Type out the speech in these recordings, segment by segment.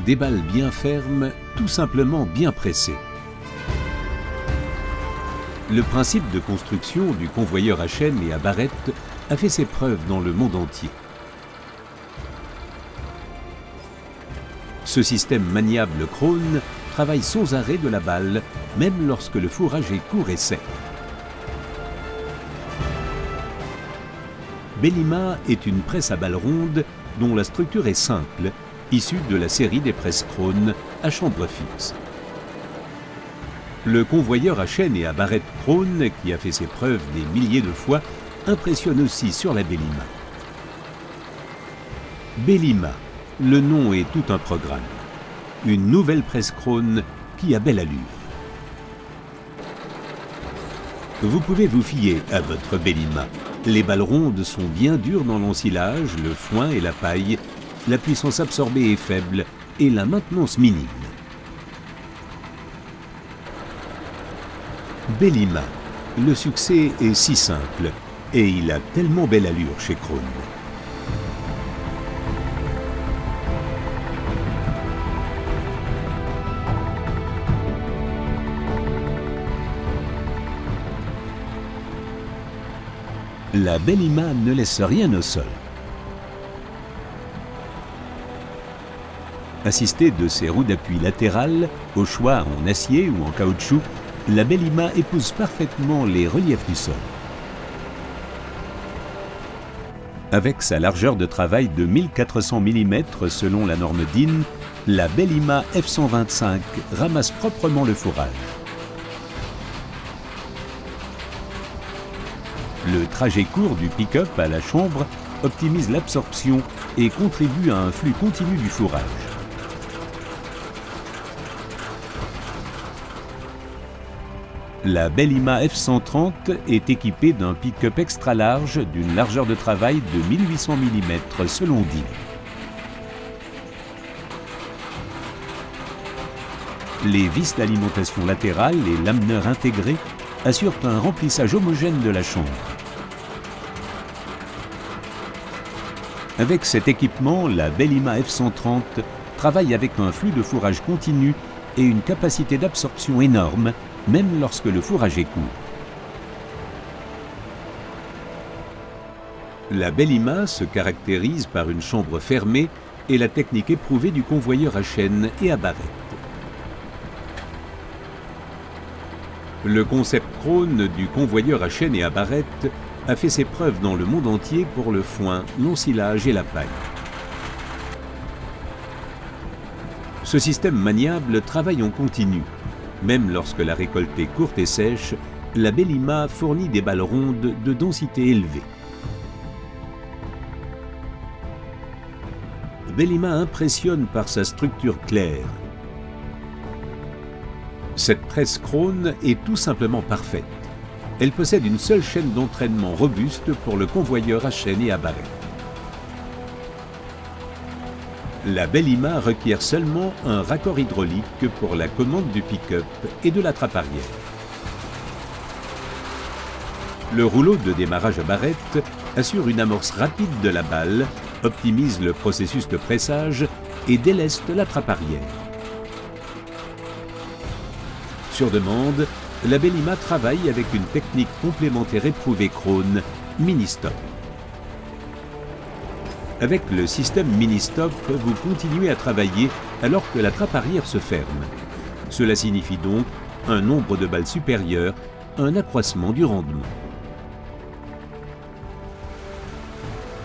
Des balles bien fermes, tout simplement bien pressées. Le principe de construction du convoyeur à chaîne et à barrette a fait ses preuves dans le monde entier. Ce système maniable Krone travaille sans arrêt de la balle, même lorsque le fourrage est court et sec. Bellima est une presse à balles rondes dont la structure est simple, issue de la série des presses Krone à chambre fixe. Le convoyeur à chaîne et à barrette Krone, qui a fait ses preuves des milliers de fois, impressionne aussi sur la Bellima. Bellima, le nom est tout un programme. Une nouvelle presse Krone qui a belle allure. Vous pouvez vous fier à votre Bellima. Les balles rondes sont bien dures dans l'ensilage, le foin et la paille. La puissance absorbée est faible et la maintenance minime. Bellima, le succès est si simple et il a tellement belle allure chez Krone. La Bellima ne laisse rien au sol. Assistée de ses roues d'appui latérales, au choix en acier ou en caoutchouc, la Bellima épouse parfaitement les reliefs du sol. Avec sa largeur de travail de 1400 mm selon la norme DIN, la Bellima F125 ramasse proprement le fourrage. Le trajet court du pick-up à la chambre optimise l'absorption et contribue à un flux continu du fourrage. La Bellima F130 est équipée d'un pick-up extra large d'une largeur de travail de 1800 mm selon DIN. Les vis d'alimentation latérales et l'ameneur intégré assurent un remplissage homogène de la chambre. Avec cet équipement, la Bellima F130 travaille avec un flux de fourrage continu et une capacité d'absorption énorme, même lorsque le fourrage est court. La Bellima se caractérise par une chambre fermée et la technique éprouvée du convoyeur à chaîne et à barrette. Le concept Krone du convoyeur à chaîne et à barrette a fait ses preuves dans le monde entier pour le foin, l'ensilage et la paille. Ce système maniable travaille en continu. Même lorsque la récolte est courte et sèche, la Bellima fournit des balles rondes de densité élevée. Bellima impressionne par sa structure claire. Cette presse Krone est tout simplement parfaite. Elle possède une seule chaîne d'entraînement robuste pour le convoyeur à chaîne et à barrette. La Bellima requiert seulement un raccord hydraulique pour la commande du pick-up et de la trappe arrière. Le rouleau de démarrage à barrette assure une amorce rapide de la balle, optimise le processus de pressage et déleste la trappe arrière. Sur demande, la Bellima travaille avec une technique complémentaire éprouvée Krone, Mini-Stop. Avec le système Mini-Stop, vous continuez à travailler alors que la trappe arrière se ferme. Cela signifie donc un nombre de balles supérieur, un accroissement du rendement.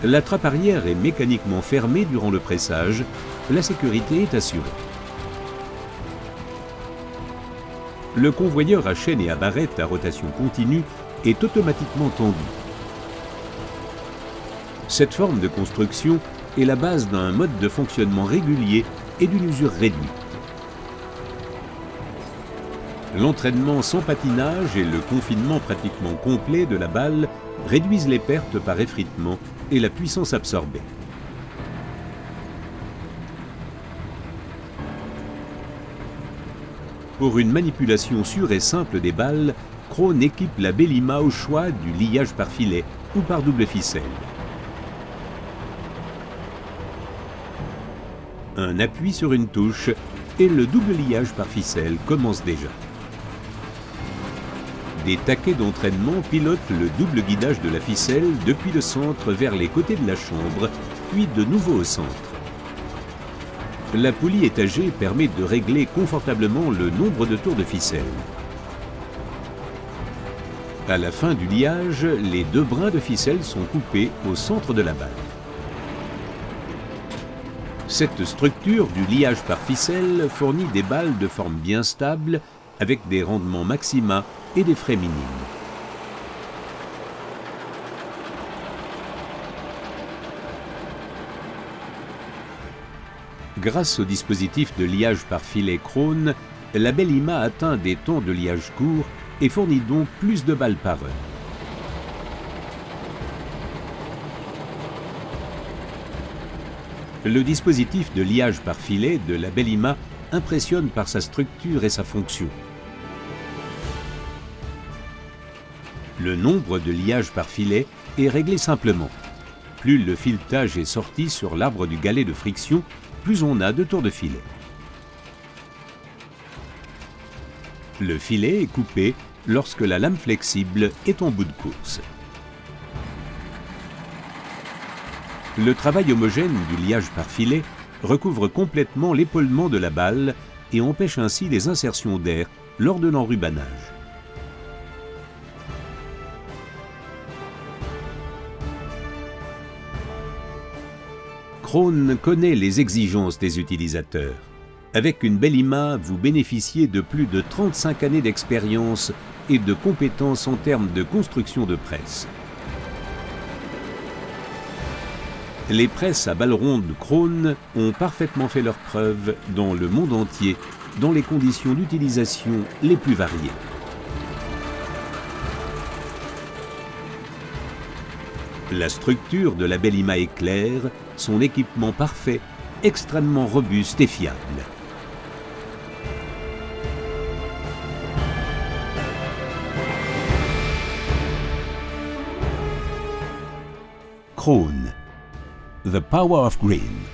La trappe arrière est mécaniquement fermée durant le pressage, la sécurité est assurée. Le convoyeur à chaîne et à barrette à rotation continue est automatiquement tendu. Cette forme de construction est la base d'un mode de fonctionnement régulier et d'une usure réduite. L'entraînement sans patinage et le confinement pratiquement complet de la balle réduisent les pertes par effritement et la puissance absorbée. Pour une manipulation sûre et simple des balles, Krone équipe la Bellima au choix du liage par filet ou par double ficelle. Un appui sur une touche et le double liage par ficelle commence déjà. Des taquets d'entraînement pilotent le double guidage de la ficelle depuis le centre vers les côtés de la chambre, puis de nouveau au centre. La poulie étagée permet de régler confortablement le nombre de tours de ficelle. À la fin du liage, les deux brins de ficelle sont coupés au centre de la balle. Cette structure du liage par ficelle fournit des balles de forme bien stable avec des rendements maxima et des frais minimes. Grâce au dispositif de liage par filet Krone, la Bellima atteint des temps de liage courts et fournit donc plus de balles par heure. Le dispositif de liage par filet de la Bellima impressionne par sa structure et sa fonction. Le nombre de liages par filet est réglé simplement. Plus le filetage est sorti sur l'arbre du galet de friction, plus on a de tours de filet. Le filet est coupé lorsque la lame flexible est en bout de course. Le travail homogène du liage par filet recouvre complètement l'épaulement de la balle et empêche ainsi les insertions d'air lors de l'enrubanage. Krone connaît les exigences des utilisateurs. Avec une Bellima, vous bénéficiez de plus de 35 années d'expérience et de compétences en termes de construction de presse. Les presses à balles rondes Krone ont parfaitement fait leurs preuves dans le monde entier, dans les conditions d'utilisation les plus variées. La structure de la Bellima est claire, son équipement parfait, extrêmement robuste et fiable. Krone, the power of green.